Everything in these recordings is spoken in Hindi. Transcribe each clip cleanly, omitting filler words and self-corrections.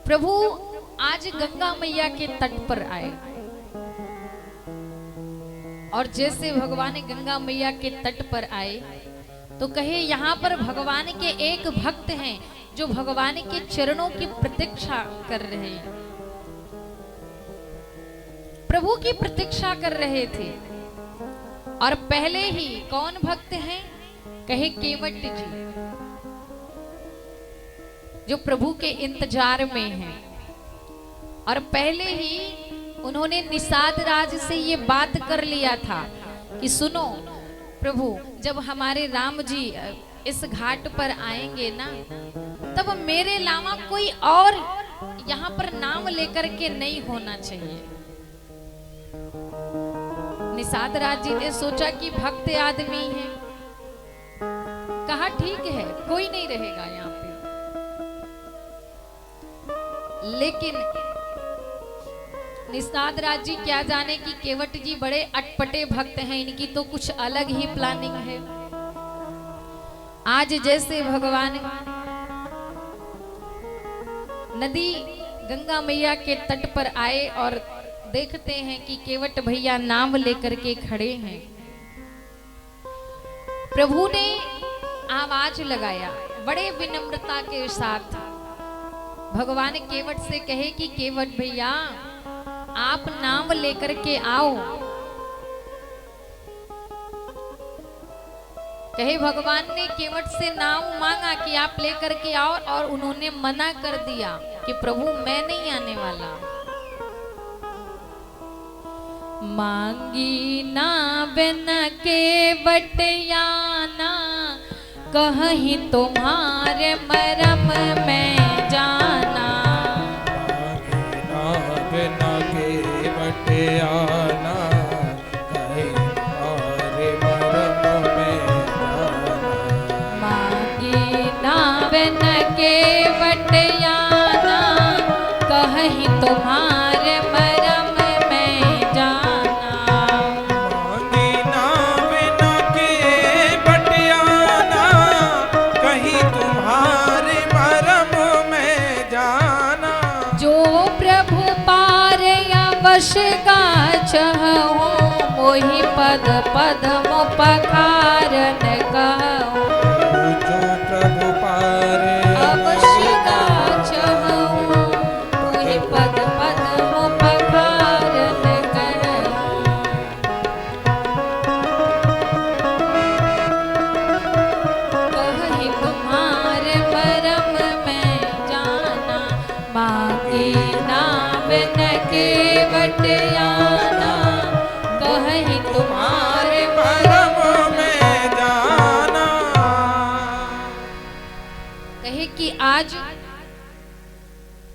प्रभु आज गंगा मैया के तट पर आए और जैसे भगवान गंगा मैया के तट पर आए तो कहे यहाँ पर भगवान के एक भक्त हैं जो भगवान के चरणों की प्रतीक्षा कर रहे हैं, प्रभु की प्रतीक्षा कर रहे थे। और पहले ही कौन भक्त हैं? कहे केवट जी, जो प्रभु के इंतजार में हैं। और पहले ही उन्होंने निषाद राज से ये बात कर लिया था कि सुनो प्रभु, जब हमारे राम जी इस घाट पर आएंगे ना, तब मेरे अलावा कोई और यहाँ पर नाम लेकर के नहीं होना चाहिए। निषाद राज जी ने सोचा कि भक्त आदमी है, कहा ठीक है कोई नहीं रहेगा यहाँ पे। लेकिन निषाद राज जी क्या जाने कि केवट जी बड़े अटपटे भक्त हैं, इनकी तो कुछ अलग ही प्लानिंग है। आज जैसे भगवान नदी गंगा मैया के तट पर आए और देखते हैं कि केवट भैया नाम लेकर के खड़े हैं, प्रभु ने आवाज लगाया बड़े विनम्रता के साथ। भगवान केवट से कहे कि केवट भैया आप नाम लेकर के आओ। कहे भगवान ने केवट से नाम मांगा कि आप लेकर के आओ, और उन्होंने मना कर दिया कि प्रभु मैं नहीं आने वाला। मांगी ना बिन केवट आना, कहीं तुम्हारे मरम में जाना। आना कहीं तुम्हारे मरम में जाना। मांगी नावन केवट आना, कहीं तुम्हारे मरम में जाना। मांगी नावन केवट आना, कहीं तुम्हारे मरम में जाना। जो प्रभु पार अवश गाछहु, मोहि पद पद्म पखारन कहूँ। जो प्रभु पार अवश गाछहु, मोहि पद पद्म पखारन कहूँ। कहीं तुम्हारे मरम में जाना। मांगे नावन केवट आना, कहीं तुम्हारे मरम में जाना। कहे कि आज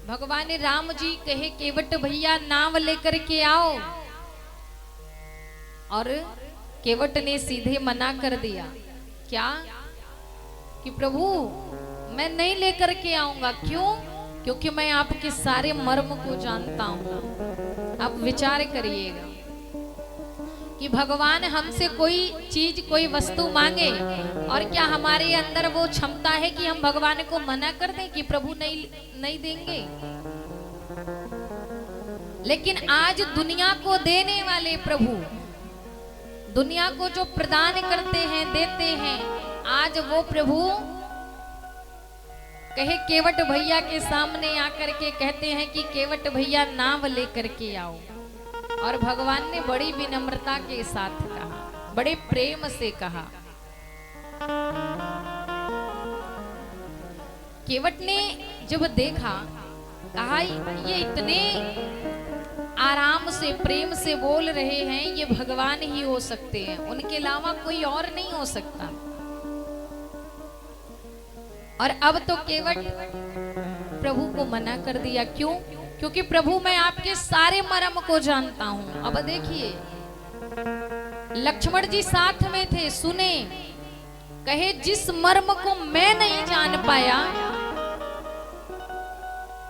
भगवान राम जी कहे केवट भैया नाम लेकर के आओ, और केवट ने सीधे मना कर दिया। क्या? कि प्रभु मैं नहीं लेकर के आऊंगा। क्यों? क्योंकि मैं आपके सारे मर्म को जानता हूं। आप विचार करिएगा कि भगवान हमसे कोई चीज कोई वस्तु मांगे, और क्या हमारे अंदर वो क्षमता है कि हम भगवान को मना कर दें कि प्रभु नहीं देंगे। लेकिन आज दुनिया को देने वाले प्रभु, दुनिया को जो प्रदान करते हैं देते हैं, आज वो प्रभु कहे केवट भैया के सामने आकर के कहते हैं कि केवट भैया नाम लेकर के आओ। और भगवान ने बड़ी विनम्रता के साथ कहा, बड़े प्रेम से कहा। केवट ने जब देखा, कहा ये इतने आराम से प्रेम से बोल रहे हैं, ये भगवान ही हो सकते हैं, उनके अलावा कोई और नहीं हो सकता। और अब तो केवट प्रभु को मना कर दिया। क्यों? क्योंकि प्रभु मैं आपके सारे मर्म को जानता हूं। अब देखिए लक्ष्मण जी साथ में थे, सुने, कहे जिस मर्म को मैं नहीं जान पाया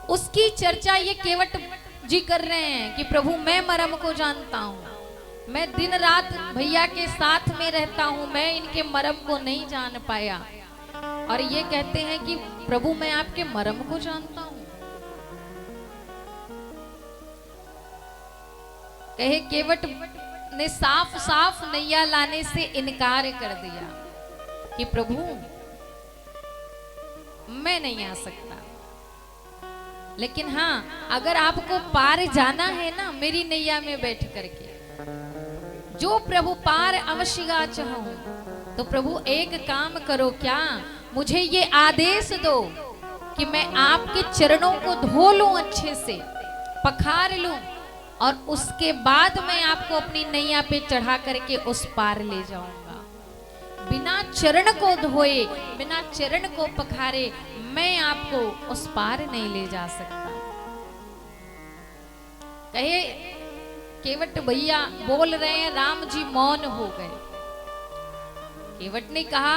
उसकी चर्चा ये केवट जी कर रहे हैं कि प्रभु मैं मर्म को जानता हूं, मैं दिन रात भैया के साथ में रहता हूं, मैं इनके मर्म को नहीं जान पाया। और ये कहते हैं कि प्रभु मैं आपके मर्म को जानता हूं। कहे केवट ने साफ साफ नैया लाने से इनकार कर दिया कि प्रभु मैं नहीं आ सकता, लेकिन हाँ अगर आपको पार जाना है ना मेरी नैया में बैठ करके, जो प्रभु पार अवश्य गा चाहूं, तो प्रभु एक काम करो, क्या मुझे ये आदेश दो कि मैं आपके चरणों को धो लूं, अच्छे से पखार लूं, और उसके बाद मैं आपको अपनी नैया पे चढ़ा करके उस पार ले जाऊंगा। बिना चरण को धोए, बिना चरण को पखारे मैं आपको उस पार नहीं ले जा सकता। कहे केवट भैया बोल रहे हैं, राम जी मौन हो गए। केवट ने कहा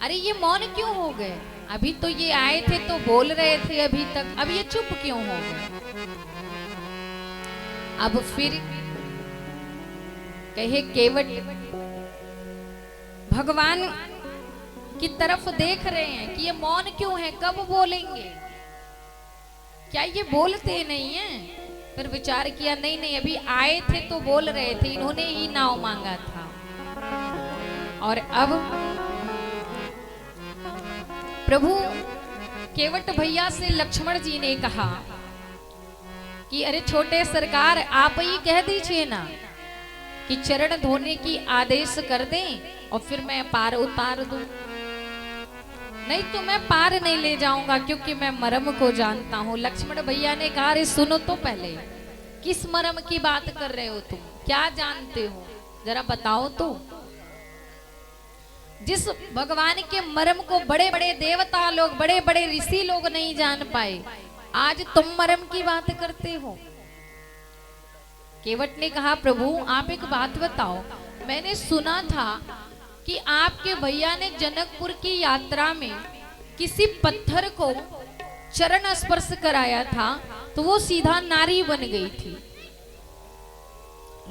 अरे ये मौन क्यों हो गए, अभी तो ये आए थे तो बोल रहे थे अभी तक, अब ये चुप क्यों हो गए। अब फिर कहे केवट भगवान की तरफ देख रहे हैं कि ये मौन क्यों है, कब बोलेंगे, क्या ये बोलते नहीं हैं। फिर विचार किया नहीं नहीं अभी आए थे तो बोल रहे थे, इन्होंने ही नाव मांगा था। और अब प्रभु केवट भैया से लक्ष्मण जी ने कहा कि अरे छोटे सरकार आप ही कह दीजिए ना कि चरण धोने की आदेश कर दें और फिर मैं पार उतार दूं, नहीं तो मैं पार नहीं ले जाऊंगा क्योंकि मैं मर्म को जानता हूं। लक्ष्मण भैया ने कहा अरे सुनो तो पहले, किस मर्म की बात कर रहे हो तुम, क्या जानते हो जरा बताओ तो। जिस भगवान के मर्म को बड़े बड़े देवता लोग, बड़े बड़े ऋषि लोग नहीं जान पाए, आज तुम मर्म की बात करते हो। केवट ने कहा प्रभु आप एक बात बताओ, मैंने सुना था कि आपके भैया ने जनकपुर की यात्रा में किसी पत्थर को चरण स्पर्श कराया था तो वो सीधा नारी बन गई थी।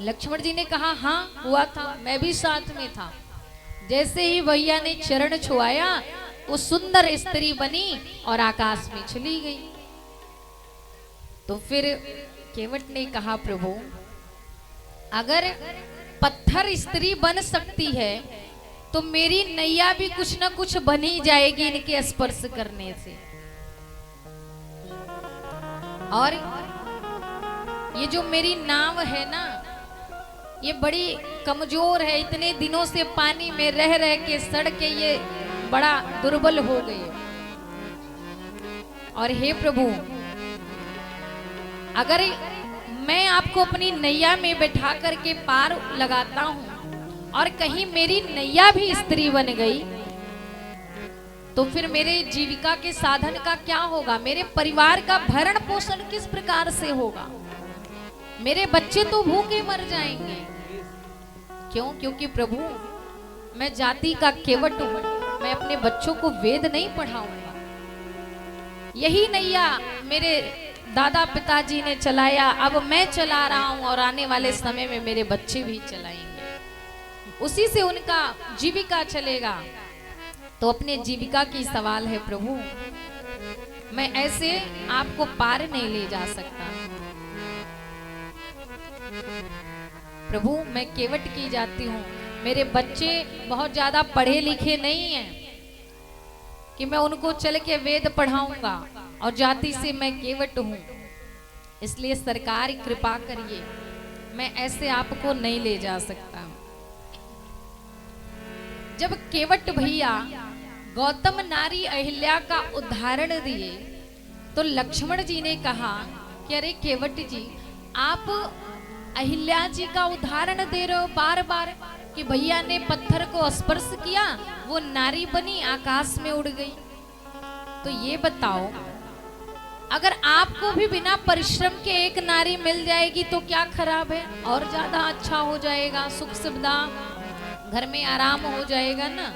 लक्ष्मण जी ने कहा हाँ हुआ था, मैं भी साथ में था। जैसे ही भैया ने चरण छुआया वो सुंदर स्त्री बनी और आकाश में चली गई। तो फिर केवट ने कहा प्रभु अगर पत्थर स्त्री बन सकती है तो मेरी नैया भी कुछ ना कुछ बन ही जाएगी इनके स्पर्श करने से। और ये जो मेरी नाव है ना ये बड़ी कमजोर है, इतने दिनों से पानी में रह रह के सड़ के ये बड़ा दुर्बल हो गई। और हे प्रभु अगर मैं आपको अपनी नैया में बैठा करके पार लगाता हूं और कहीं मेरी नैया भी स्त्री बन गई तो फिर मेरे जीविका के साधन का क्या होगा, मेरे परिवार का भरण पोषण किस प्रकार से होगा, मेरे बच्चे तो भूखे मर जाएंगे। क्यों? क्योंकि प्रभु मैं जाति का केवट हूं, मैं अपने बच्चों को वेद नहीं पढ़ाऊंगा। यही नैया मेरे दादा पिताजी ने चलाया, अब मैं चला रहा हूं और आने वाले समय में मेरे बच्चे भी चलाएंगे, उसी से उनका जीविका चलेगा। तो अपने जीविका की सवाल है प्रभु, मैं ऐसे आपको पार नहीं ले जा सकता। प्रभु मैं केवट की जाती हूँ, मेरे बच्चे बहुत ज्यादा पढ़े लिखे नहीं हैं कि मैं उनको चल के वेद पढ़ाऊंगा, और जाति से मैं केवट हूँ, इसलिए सरकार कृपा करिए, मैं ऐसे आपको नहीं ले जा सकता। जब केवट भैया गौतम नारी अहिल्या का उदाहरण दिए तो लक्ष्मण जी ने कहा कि अरे केवट जी आप अहिल्या जी का उदाहरण दे रहे हो बार बार कि भैया ने पत्थर को स्पर्श किया, वो नारी बनी, आकाश में उड़ गई। तो ये बताओ अगर आपको भी बिना परिश्रम के एक नारी मिल जाएगी तो क्या खराब है, और ज्यादा अच्छा हो जाएगा, सुख सुविधा घर में आराम हो जाएगा ना।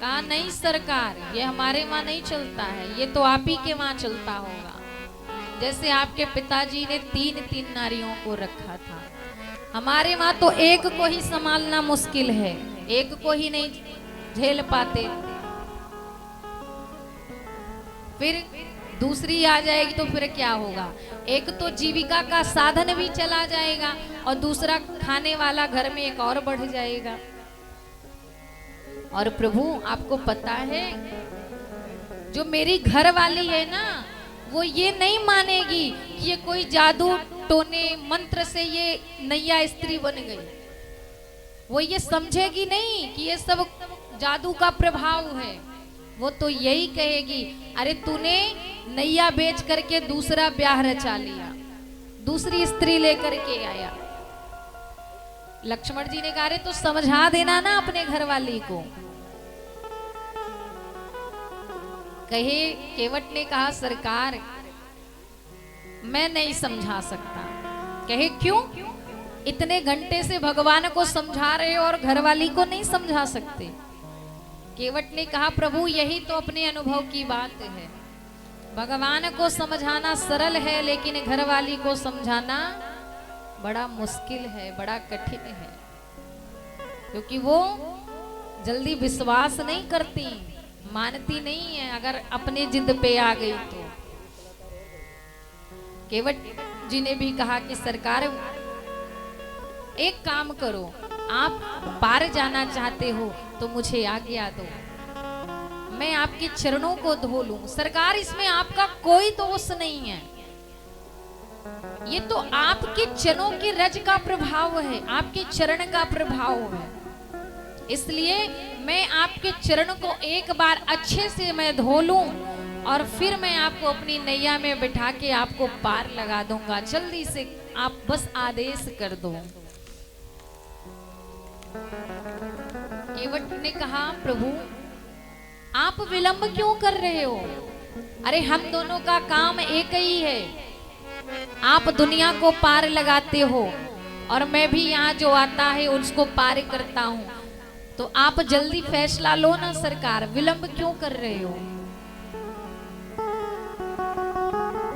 कहा नहीं सरकार, ये हमारे वहां नहीं चलता है, ये तो आप ही के वहां चलता होगा। जैसे आपके पिताजी ने 3-3 नारियों को रखा था, हमारे वहां तो एक को ही संभालना मुश्किल है, एक को ही नहीं झेल पाते। फिर दूसरी आ जाएगी तो फिर क्या होगा? एक तो जीविका का साधन भी चला जाएगा और दूसरा खाने वाला घर में एक और बढ़ जाएगा। और प्रभु आपको पता है, जो मेरी घर वाली है ना, वो ये नहीं मानेगी कि ये कोई जादू टोने मंत्र से ये नैया स्त्री बन गई। वो ये समझेगी नहीं कि ये सब जादू का प्रभाव है। वो तो यही कहेगी, अरे तूने नैया बेच करके दूसरा ब्याह रचा लिया, दूसरी स्त्री लेकर के आया। लक्ष्मण जी ने कहा, अरे तो समझा देना ना अपने घर वाली को। कहे केवट ने कहा, सरकार मैं नहीं समझा सकता। कहे क्यों? इतने घंटे से भगवान को समझा रहे हो और घरवाली को नहीं समझा सकते। केवट ने कहा, प्रभु यही तो अपने अनुभव की बात है। भगवान को समझाना सरल है, लेकिन घरवाली को समझाना बड़ा मुश्किल है, बड़ा कठिन है, क्योंकि वो जल्दी विश्वास नहीं करती, मानती नहीं है अगर अपने जिद पे आ गई तो। केवट जी ने भी कहा कि सरकार एक काम करो, आप पार जाना चाहते हो तो मुझे आज्ञा दो, मैं आपके चरणों को धो लूं। सरकार इसमें आपका कोई दोष नहीं है, ये तो आपके चरणों की रज का प्रभाव है, आपके चरण का प्रभाव है। इसलिए मैं आपके चरण को एक बार अच्छे से मैं धो लूं और फिर मैं आपको अपनी नैया में बिठा के आपको पार लगा दूंगा। जल्दी से आप बस आदेश कर दो। केवट ने कहा, प्रभु आप विलंब क्यों कर रहे हो? अरे हम दोनों का काम एक ही है। आप दुनिया को पार लगाते हो और मैं भी यहाँ जो आता है उसको पार करता हूँ, तो आप जल्दी फैसला लो ना सरकार, विलंब क्यों कर रहे हो?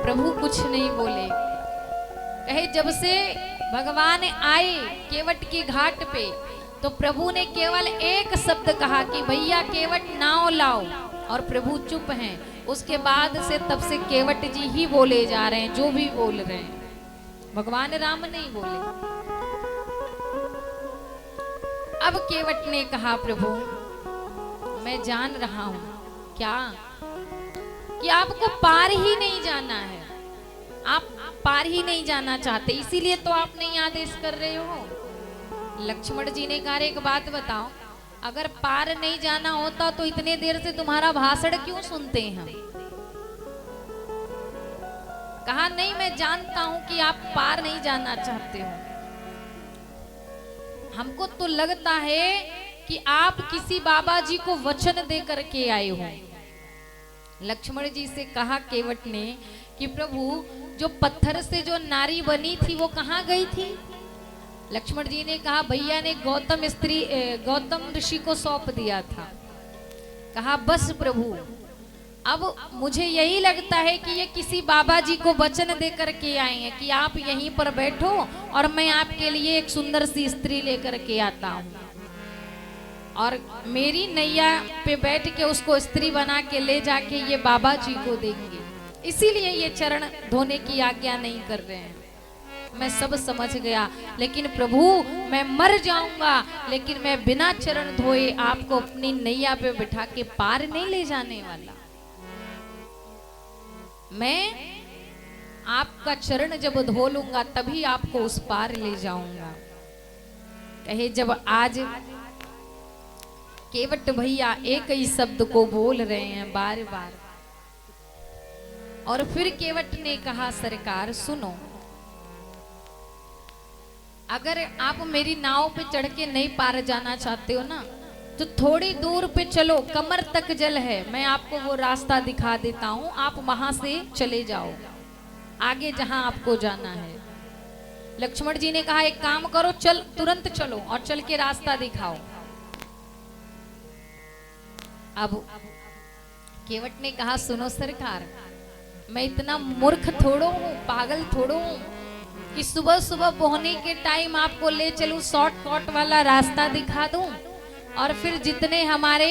प्रभु कुछ नहीं बोले। कहे जब से भगवान आए केवट की घाट पे, तो प्रभु ने केवल एक शब्द कहा कि भैया केवट नाव लाओ, और प्रभु चुप हैं। उसके बाद से तब से केवट जी ही बोले जा रहे हैं, जो भी बोल रहे हैं, भगवान राम नहीं बोले। अब केवट ने कहा, प्रभु मैं जान रहा हूं क्या कि आपको पार ही नहीं जाना है, आप पार ही नहीं जाना चाहते, इसीलिए तो आप नहीं आदेश कर रहे हो। लक्ष्मण जी ने कहा, एक बात बताओ, अगर पार नहीं जाना होता तो इतने देर से तुम्हारा भाषण क्यों सुनते हैं हम? कहा नहीं, मैं जानता हूं कि आप पार नहीं जाना चाहते हो, हमको तो लगता है कि आप किसी बाबा जी को वचन दे करके आए हो। लक्ष्मण जी से कहा केवट ने कि प्रभु जो पत्थर से जो नारी बनी थी वो कहाँ गई थी? लक्ष्मण जी ने कहा, भैया ने गौतम ऋषि को सौंप दिया था। कहा बस प्रभु, अब मुझे यही लगता है कि ये किसी बाबा जी को वचन दे करके आए हैं कि आप यहीं पर बैठो और मैं आपके लिए एक सुंदर सी स्त्री लेकर के आता हूँ, और मेरी नैया पे बैठ के उसको स्त्री बना के ले जाके ये बाबा जी को देंगे, इसीलिए ये चरण धोने की आज्ञा नहीं कर रहे हैं। मैं सब समझ गया, लेकिन प्रभु मैं मर जाऊंगा, लेकिन मैं बिना चरण धोए आपको अपनी नैया पे बिठा के पार नहीं ले जाने वाला। मैं आपका चरण जब धो लूंगा तभी आपको उस पार ले जाऊंगा। कहे जब आज केवट भैया एक ही शब्द को बोल रहे हैं बार बार, और फिर केवट ने कहा, सरकार सुनो, अगर आप मेरी नाव पे चढ़ के नहीं पार जाना चाहते हो ना, तो थोड़ी दूर पे चलो, कमर तक जल है, मैं आपको वो रास्ता दिखा देता हूँ, आप वहां से चले जाओ आगे जहां आपको जाना है। लक्ष्मण जी ने कहा, एक काम करो, चल तुरंत चलो और चल के रास्ता दिखाओ। अब केवट ने कहा, सुनो सरकार, मैं इतना मूर्ख थोड़ो हूँ, पागल थोड़ो हूँ कि सुबह सुबह बोहनी के टाइम आपको ले चलूं, शॉर्टकट वाला रास्ता दिखा दूं, और फिर जितने हमारे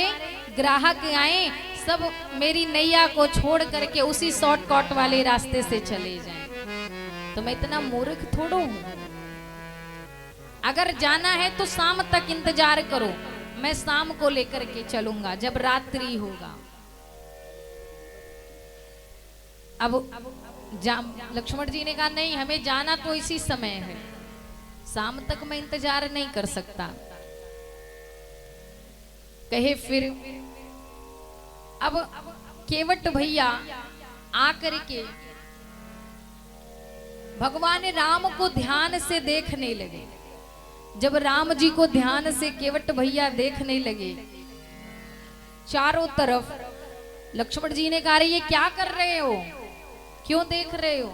ग्राहक आए सब मेरी नैया को छोड़ करके उसी शॉर्टकट वाले रास्ते से चले जाएं। तो मैं इतना मूर्ख थोड़ा हूं। अगर जाना है तो शाम तक इंतजार करो, मैं शाम को लेकर के चलूंगा जब रात्रि होगा। अब लक्ष्मण जी ने कहा नहीं, हमें जाना तो इसी समय है, शाम तक मैं इंतजार नहीं कर सकता। कहे फिर अब केवट भैया आकर के भगवान राम को ध्यान से देखने लगे। जब राम जी को ध्यान से केवट भैया देखने लगे चारों तरफ, लक्ष्मण जी ने कहा ये क्या कर रहे हो, क्यों देख रहे हो?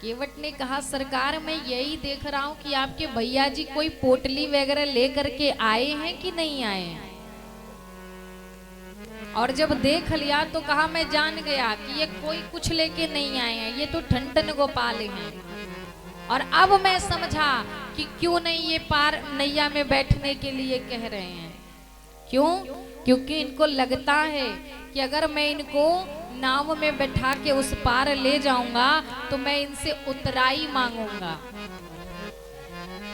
केवट ने कहा सरकार मैं यही देख रहा हूं कि आपके भैया जी कोई पोटली वगैरह लेकर के आए हैं कि नहीं आए हैं। और जब देख लिया तो कहा मैं जान गया कि ये कोई कुछ लेके नहीं आए हैं, ये तो ठंडन गोपाल हैं। और अब मैं समझा कि क्यों नहीं ये पार नैया में बैठने के लिए कह रहे हैं। क्यों? क्योंकि इनको लगता है कि अगर मैं इनको नाव में बैठा के उस पार ले जाऊंगा तो मैं इनसे उतराई मांगूंगा।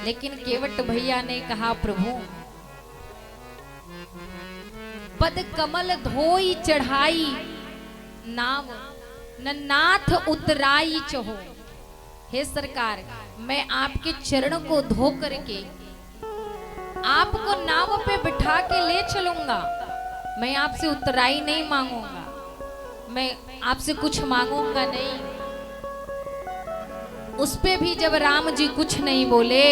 लेकिन केवट भैया ने कहा प्रभु पद कमल धोई चढ़ाई नाव न नाथ उतराई चहो। हे सरकार मैं आपके चरण को धो करके आपको नाव पे बिठा के ले चलूंगा, मैं आपसे उतराई नहीं मांगूंगा, मैं आपसे कुछ मांगूंगा नहीं। उस पे भी जब राम जी कुछ नहीं बोले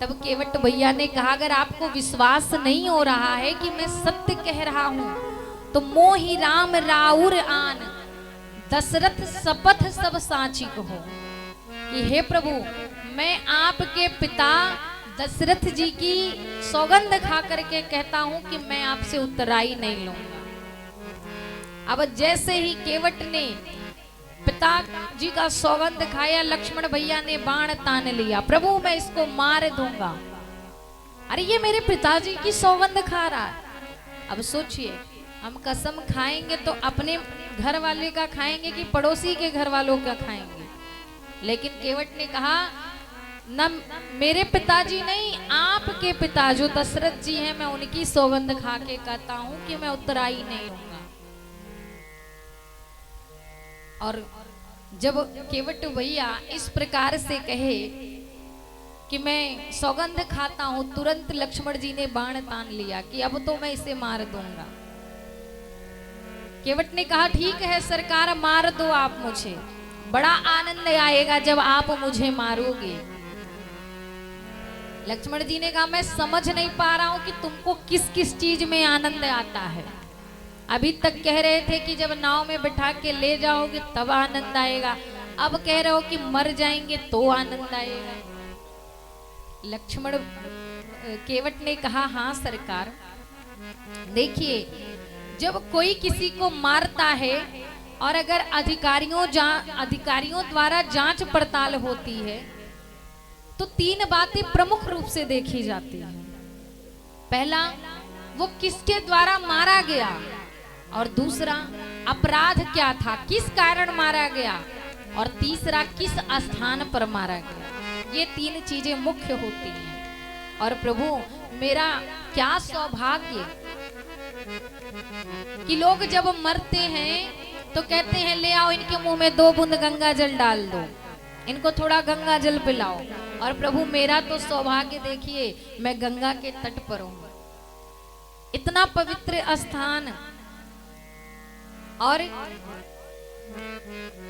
तब केवट भैया ने कहा अगर आपको विश्वास नहीं हो रहा है कि मैं सत्य कह रहा हूं तो मोहि राम राउर आन दशरथ शपथ सब साची कहो कि हे प्रभु मैं आपके पिता दशरथ जी की सौगंध खा करके कहता हूं कि मैं आपसे उतराई नहीं लूंगा। अब जैसे ही केवट ने पिताजी का सौगंध खाया, लक्ष्मण भैया ने बाण तान लिया, प्रभु मैं इसको मार दूंगा। अरे ये मेरे पिताजी की सौगंध खा रहा है। अब सोचिए हम कसम खाएंगे तो अपने घर वाले का खाएंगे कि पड़ोसी के घर वालों का खाएंगे। लेकिन केवट ने कहा न मेरे पिताजी नहीं, आपके पिता जो दशरथ जी हैं मैं उनकी सौगंध खा के कहता हूं कि मैं उतराई नहीं लूंगा। और जब केवट भैया इस प्रकार से कहे कि मैं सौगंध खाता हूं, तुरंत लक्ष्मण जी ने बाण तान लिया कि अब तो मैं इसे मार दूंगा। केवट ने कहा ठीक है सरकार मार दो आप मुझे, बड़ा आनंद आएगा जब आप मुझे मारोगे। लक्ष्मण जी ने कहा मैं समझ नहीं पा रहा हूं कि तुमको किस किस चीज में आनंद आता है। अभी तक कह रहे थे कि जब नाव में बिठा के ले जाओगे तब आनंद आएगा, अब कह रहे हो कि मर जाएंगे तो आनंद आएगा। लक्ष्मण केवट ने कहा हाँ सरकार, देखिए जब कोई किसी को मारता है और अगर अधिकारियों द्वारा जांच पड़ताल होती है तो तीन बातें प्रमुख रूप से देखी जाती हैं। पहला, वो किसके द्वारा मारा गया, और दूसरा अपराध क्या था, किस कारण मारा गया, और तीसरा किस स्थान पर मारा गया। ये तीन चीजें मुख्य होती हैं। और प्रभु मेरा क्या सौभाग्य कि लोग जब मरते हैं तो कहते हैं ले आओ इनके मुंह में 2 बूंद गंगा जल डाल दो, इनको थोड़ा गंगा जल पिलाओ। और प्रभु मेरा तो सौभाग्य देखिए मैं गंगा के तट पर हूं, इतना पवित्र स्थान। और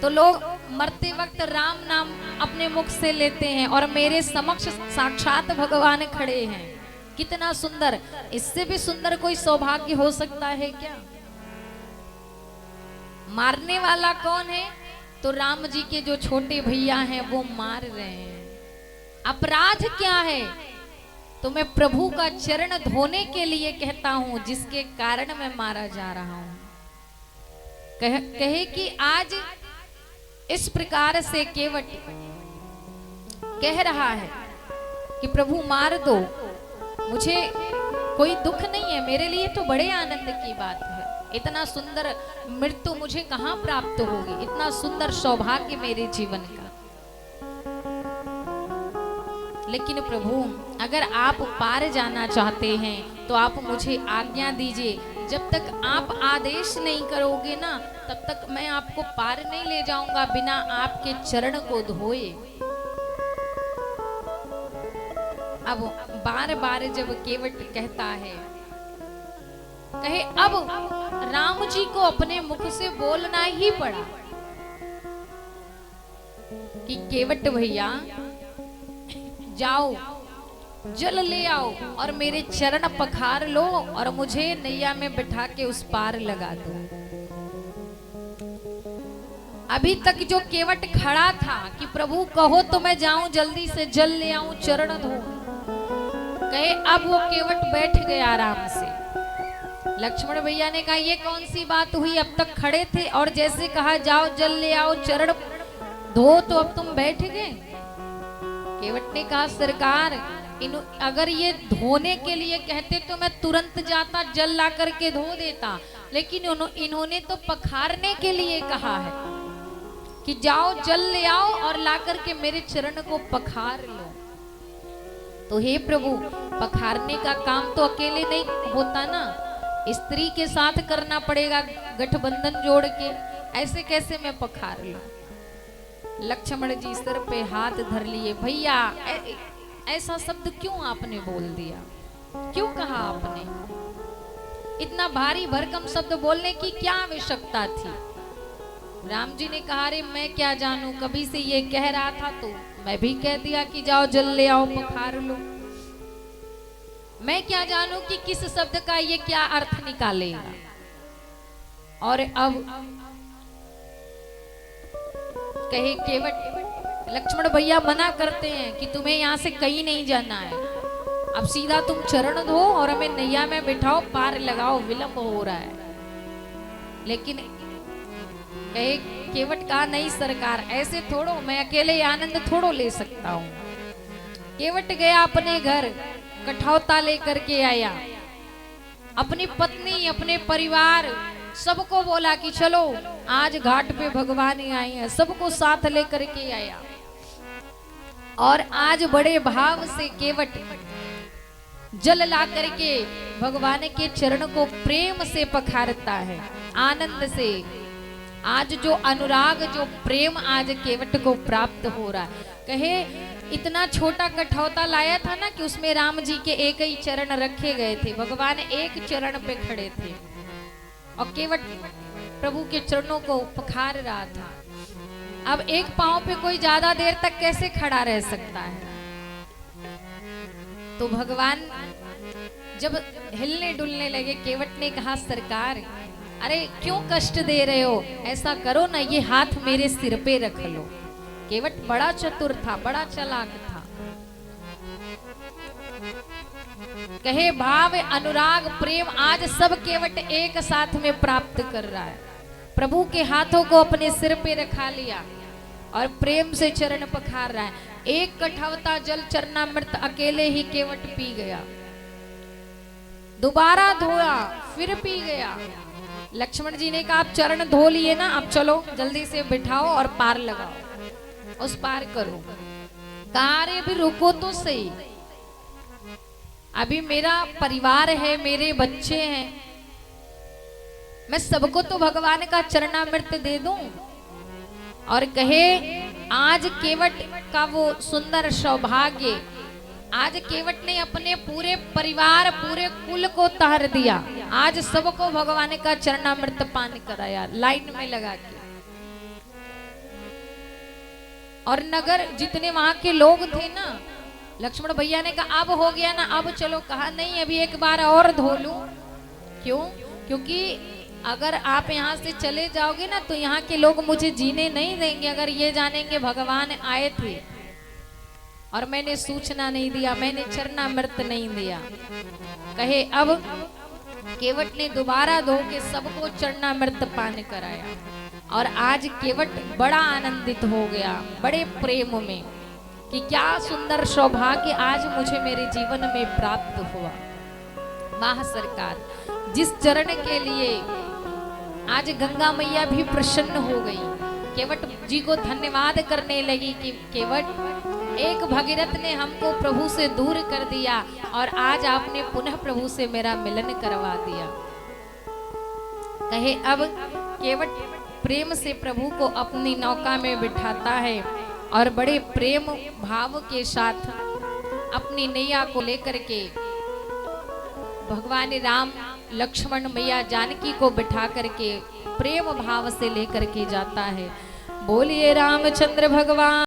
तो लोग मरते वक्त राम नाम अपने मुख से लेते हैं और मेरे समक्ष साक्षात भगवान खड़े हैं, कितना सुंदर। इससे भी सुंदर कोई सौभाग्य हो सकता है क्या? मारने वाला कौन है? तो राम जी के जो छोटे भैया हैं वो मार रहे हैं। अपराध क्या है? तो मैं प्रभु का चरण धोने के लिए कहता हूं जिसके कारण मैं मारा जा रहा हूं। कहे कि आज इस प्रकार से केवट कह रहा है कि प्रभु मार दो मुझे, कोई दुख नहीं है, मेरे लिए तो बड़े आनंद की बात है। इतना सुंदर मृत्यु मुझे कहाँ प्राप्त होगी, इतना सुंदर सौभाग्य मेरे जीवन का। लेकिन प्रभु अगर आप पार जाना चाहते हैं तो आप मुझे आज्ञा दीजिए, जब तक आप आदेश नहीं करोगे ना तब तक मैं आपको पार नहीं ले जाऊंगा बिना आपके चरण को धोए। अब बार बार जब केवट कहता है, कहे अब राम जी को अपने मुख से बोलना ही पड़ा कि केवट भैया जाओ जल ले आओ और मेरे चरण पखार लो और मुझे नैया में बिठा के उस पार लगा दो। अभी तक जो केवट खड़ा था कि प्रभु कहो तो मैं जाऊं जल्दी से जल ले आऊं चरण धो, कहे अब वो केवट बैठ गया आराम से। लक्ष्मण भैया ने कहा ये कौन सी बात हुई, अब तक खड़े थे और जैसे कहा जाओ जल ले आओ चरण धो तो अब तुम बैठ गए। केवट ने कहा सरकार अगर ये धोने के लिए कहते तो मैं तुरंत जाता जल ला करके धो देता, लेकिन इन्होंने तो पखारने के लिए कहा है कि जाओ जल ले आओ और ला करके मेरे चरण को पखार लो। तो हे प्रभु पखारने का काम तो अकेले नहीं होता ना, स्त्री के साथ करना पड़ेगा गठबंधन जोड़ के, ऐसे कैसे मैं पखार लूं। लक्ष्मण जी सिर पे हाथ धर लिए, भैया ऐसा शब्द क्यों आपने बोल दिया, क्यों कहा आपने, इतना भारी भरकम शब्द बोलने की क्या आवश्यकता थी। राम जी ने कहा अरे मैं क्या जानूं, कभी से ये कह रहा था तो मैं भी कह दिया कि जाओ जल ले आओ पखार लो। मैं क्या जानूं कि किस शब्द का ये क्या अर्थ निकालेगा। और अब कहे केवट लक्ष्मण भैया मना करते हैं कि तुम्हें यहाँ से कहीं नहीं जाना है, अब सीधा तुम चरण धो और हमें नैया में बिठाओ पार लगाओ, विलंब हो रहा है। लेकिन कहे केवट कहा नहीं सरकार ऐसे थोड़ो, मैं अकेले आनंद थोड़ो ले सकता हूँ। केवट गया अपने घर, कठौता लेकर के आया, अपनी पत्नी अपने परिवार सबको बोला कि चलो आज घाट पे भगवान आए हैं, सबको साथ लेकर के आया। और आज बड़े भाव से केवट जल ला करके भगवान के चरण को प्रेम से पखारता है, आनंद से। आज जो अनुराग जो प्रेम आज केवट को प्राप्त हो रहा है। कहे इतना छोटा कठौता लाया था ना कि उसमें राम जी के एक ही चरण रखे गए थे, भगवान एक चरण पे खड़े थे और केवट प्रभु के चरणों को पखार रहा था। अब एक पांव पे कोई ज्यादा देर तक कैसे खड़ा रह सकता है। तो भगवान जब हिलने डुलने लगे, केवट ने कहा सरकार अरे क्यों कष्ट दे रहे हो, ऐसा करो ना ये हाथ मेरे सिर पे रख लो। केवट बड़ा चतुर था, बड़ा चालाक था। कहे भाव अनुराग प्रेम आज सब केवट एक साथ में प्राप्त कर रहा है। प्रभु के हाथों को अपने सिर पे रखा लिया और प्रेम से चरण पखार रहा है। एक कठौता जल चरणामृत अकेले ही केवट पी गया, दोबारा धोया फिर पी गया। लक्ष्मण जी ने कहा आप चरण धो लिए ना, अब चलो जल्दी से बिठाओ और पार लगाओ, उस पार करो। कहा अरे भी रुको तो सही, अभी मेरा परिवार है, मेरे बच्चे हैं, मैं सबको तो भगवान का चरणामृत दे दूं। और कहे आज केवट का वो सुंदर सौभाग्य, आज केवट ने अपने पूरे परिवार पूरे कुल को तार दिया, आज सबको भगवान का चरणामृत पान कराया लाइन में लगा के। और नगर जितने वहां के लोग थे ना, लक्ष्मण भैया ने कहा अब हो गया ना, अब चलो। कहा नहीं अभी एक बार और धो लूं। क्यों? क्योंकि अगर आप यहाँ से चले जाओगे ना तो यहाँ के लोग मुझे जीने नहीं देंगे। अगर ये जानेंगे भगवान आए थे और मैंने सूचना नहीं दिया, मैंने चरणामृत नहीं दिया। कहे अब केवट ने दोबारा धो के सबको चरणामृत पान कराया और आज केवट बड़ा आनंदित हो गया, बड़े प्रेम में कि क्या सुंदर सौभाग्य आज मुझे मेरे जीवन में प्राप्त हुआ। वाह सरकार, जिस चरण के लिए आज गंगा मैया भी प्रसन्न हो गई, केवट जी को धन्यवाद करने लगी कि केवट एक भगीरथ ने हमको प्रभु से दूर कर दिया और आज आपने पुनः प्रभु से मेरा मिलन करवा दिया। कहे अब केवट प्रेम से प्रभु को अपनी नौका में बिठाता है और बड़े प्रेम भाव के साथ अपनी नैया को लेकर के भगवान राम लक्ष्मण मैया जानकी को बिठा करके प्रेम भाव से लेकर के जाता है। बोलिए रामचंद्र भगवान।